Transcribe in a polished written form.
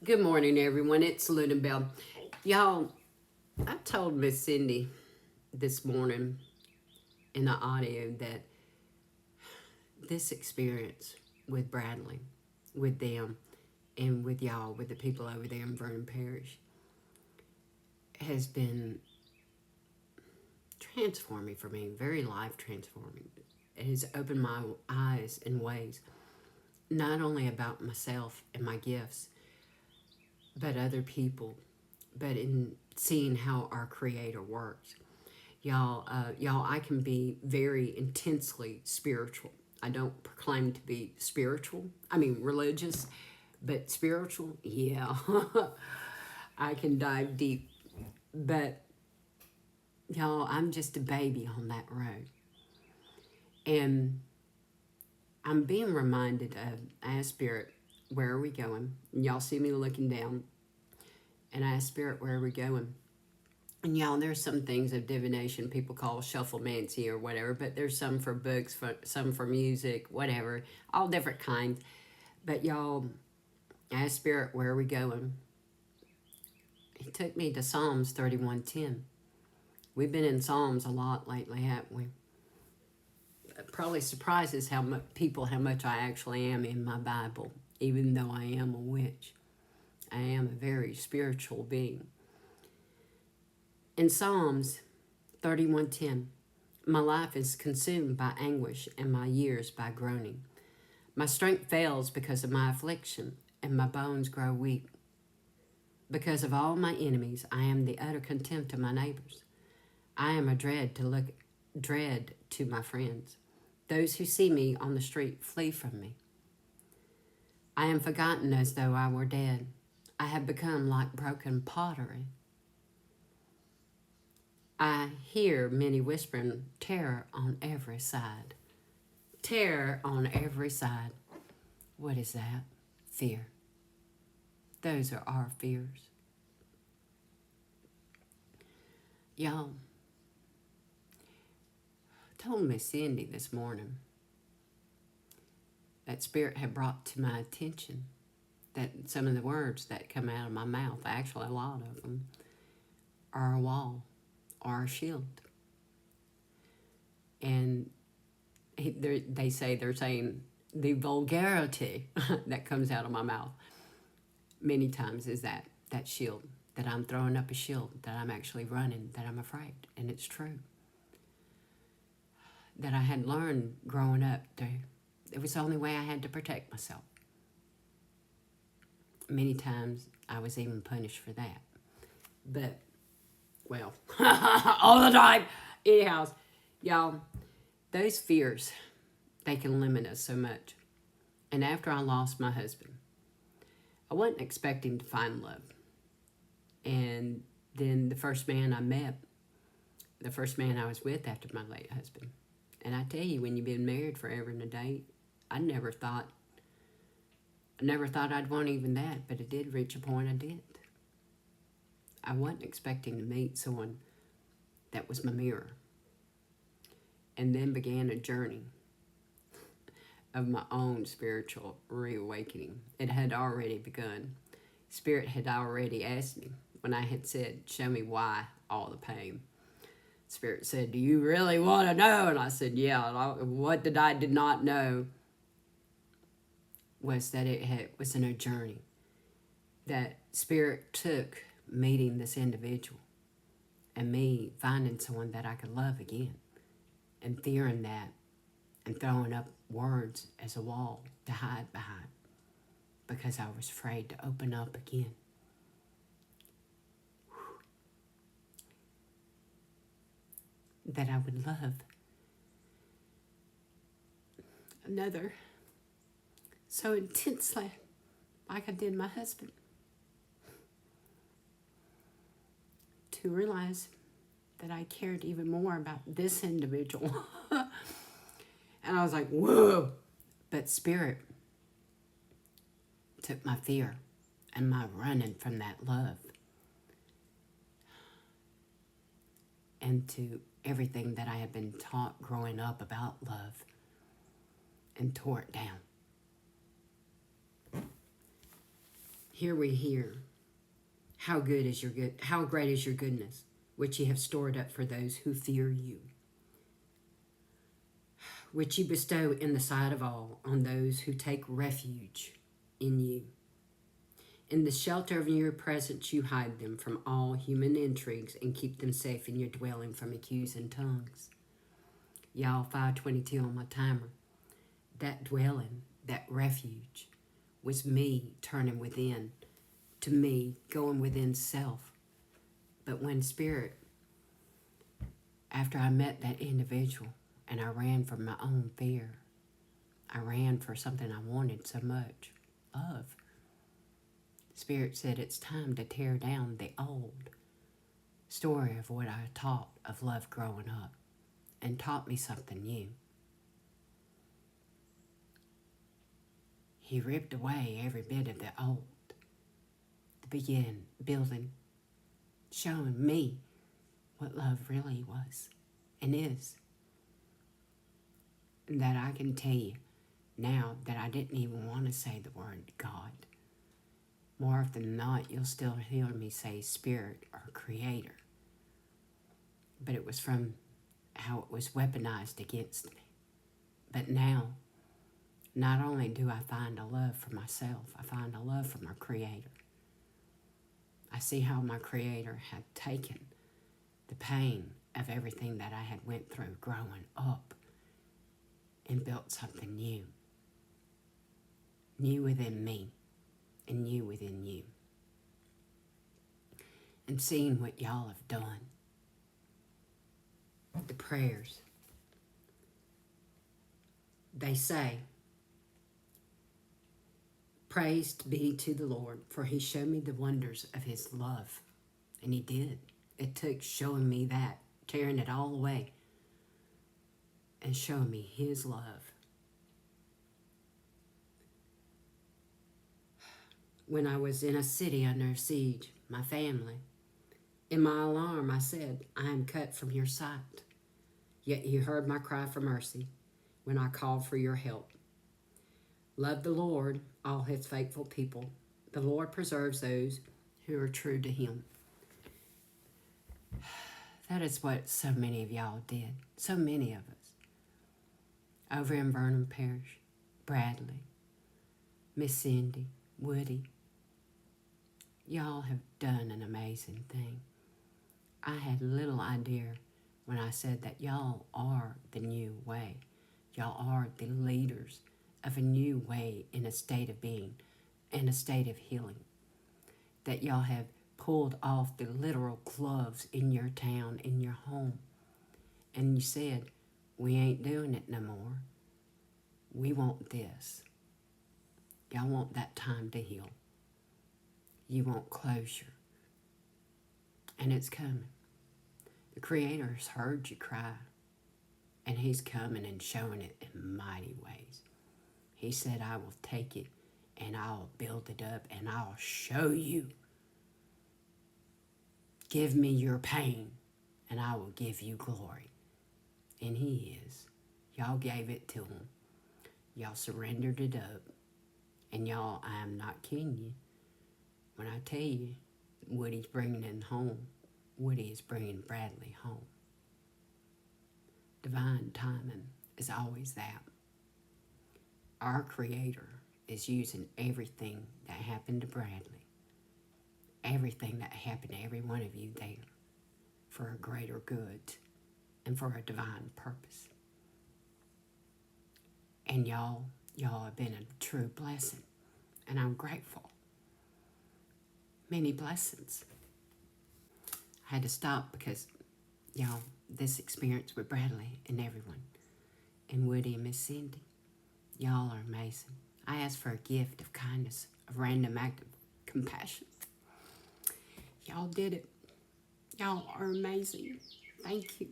Good morning, everyone. It's Luna Bell. Y'all, I told Miss Cindy this morning in the audio that this experience with Bradley, with them, and with y'all, with the people over there in Vernon Parish, has been transforming for me, very life transforming. It has opened my eyes in ways, not only about myself and my gifts, but other people, but in seeing how our Creator works. Y'all, I can be very intensely spiritual. I don't proclaim to be spiritual. I mean, religious, but spiritual, yeah. I can dive deep. But, y'all, I'm just a baby on that road. And I'm being reminded of, I asked Spirit, where are we going? And y'all see me looking down. And I asked Spirit, where are we going? And y'all, there's some things of divination people call shufflemancy or whatever, but there's some for books, some for music, whatever, all different kinds. But y'all, I asked Spirit, where are we going? He took me to Psalms 31:10. We've been in Psalms a lot lately, haven't we? It probably surprises how much I actually am in my Bible, even though I am a witch. I am a very spiritual being. In Psalms 31:10, my life is consumed by anguish and my years by groaning. My strength fails because of my affliction, and my bones grow weak. Because of all my enemies, I am the utter contempt of my neighbors. I am a dread to my friends. Those who see me on the street flee from me. I am forgotten as though I were dead. I have become like broken pottery. I hear many whispering terror on every side. Terror on every side. What is that? Fear. Those are our fears. Y'all, I told Miss Cindy this morning that Spirit had brought to my attention that some of the words that come out of my mouth, actually a lot of them, are a wall or a shield. And they say they're saying the vulgarity that comes out of my mouth many times is that shield, that I'm throwing up a shield, that I'm actually running, that I'm afraid. And it's true. That I had learned growing up, it was the only way I had to protect myself. Many times I was even punished for that. But, well, all the time. Anyhow, y'all, those fears, they can limit us so much. And after I lost my husband, I wasn't expecting to find love. And then the first man I met, the first man I was with after my late husband. And I tell you, when you've been married forever and a day, I never thought I'd want even that, but it did reach a point I did. I wasn't expecting to meet someone that was my mirror. And then began a journey of my own spiritual reawakening. It had already begun. Spirit had already asked me when I had said, show me why all the pain. Spirit said, do you really want to know? And I said, yeah. What I did not know was that it was in a journey. That Spirit took meeting this individual and me finding someone that I could love again, and fearing that and throwing up words as a wall to hide behind because I was afraid to open up again. That I would love another so intensely like I did my husband. To realize that I cared even more about this individual. And I was like, whoa. But Spirit took my fear and my running from that love and to everything that I had been taught growing up about love and tore it down. Here we hear, how great is your goodness, which you have stored up for those who fear you, which you bestow in the sight of all on those who take refuge in you. In the shelter of your presence you hide them from all human intrigues and keep them safe in your dwelling from accusing tongues. Y'all, 5:22 on my timer. That dwelling, that refuge, was me turning within, to me going within self. But when Spirit, after I met that individual and I ran from my own fear, I ran for something I wanted so much of. Spirit said it's time to tear down the old story of what I taught of love growing up and taught me something new. He ripped away every bit of the old to begin building, showing me what love really was and is. And that I can tell you now that I didn't even want to say the word God. More often than not, you'll still hear me say Spirit or Creator. But it was from how it was weaponized against me. But now, not only do I find a love for myself, I find a love for my Creator. I see how my Creator had taken the pain of everything that I had went through growing up and built something new. New within me and new within you. And seeing what y'all have done. The prayers. They say, praise be to the Lord, for he showed me the wonders of his love. And he did. It took showing me that, tearing it all away, and showing me his love. When I was in a city under siege, my family, in my alarm I said, I am cut from your sight. Yet you heard my cry for mercy when I called for your help. Love the Lord, all his faithful people. The Lord preserves those who are true to him. That is what so many of y'all did. So many of us. Over in Vernon Parish, Bradley, Miss Cindy, Woody. Y'all have done an amazing thing. I had little idea when I said that y'all are the new way. Y'all are the leaders of a new way in a state of being and a state of healing. That y'all have pulled off the literal gloves in your town, in your home. And you said, we ain't doing it no more. We want this. Y'all want that time to heal. You want closure. And it's coming. The Creator has heard you cry. And he's coming and showing it in mighty ways. He said, I will take it and I'll build it up and I'll show you. Give me your pain and I will give you glory. And he is. Y'all gave it to him. Y'all surrendered it up. And y'all, I am not kidding you. When I tell you, Woody's bringing him home. Woody is bringing Bradley home. Divine timing is always that. Our Creator is using everything that happened to Bradley, everything that happened to every one of you there, for a greater good and for a divine purpose. And y'all have been a true blessing, and I'm grateful. Many blessings. I had to stop because, y'all, this experience with Bradley and everyone, and Woody and Miss Cindy, y'all are amazing. I asked for a gift of kindness, a random act of compassion. Y'all did it. Y'all are amazing. Thank you.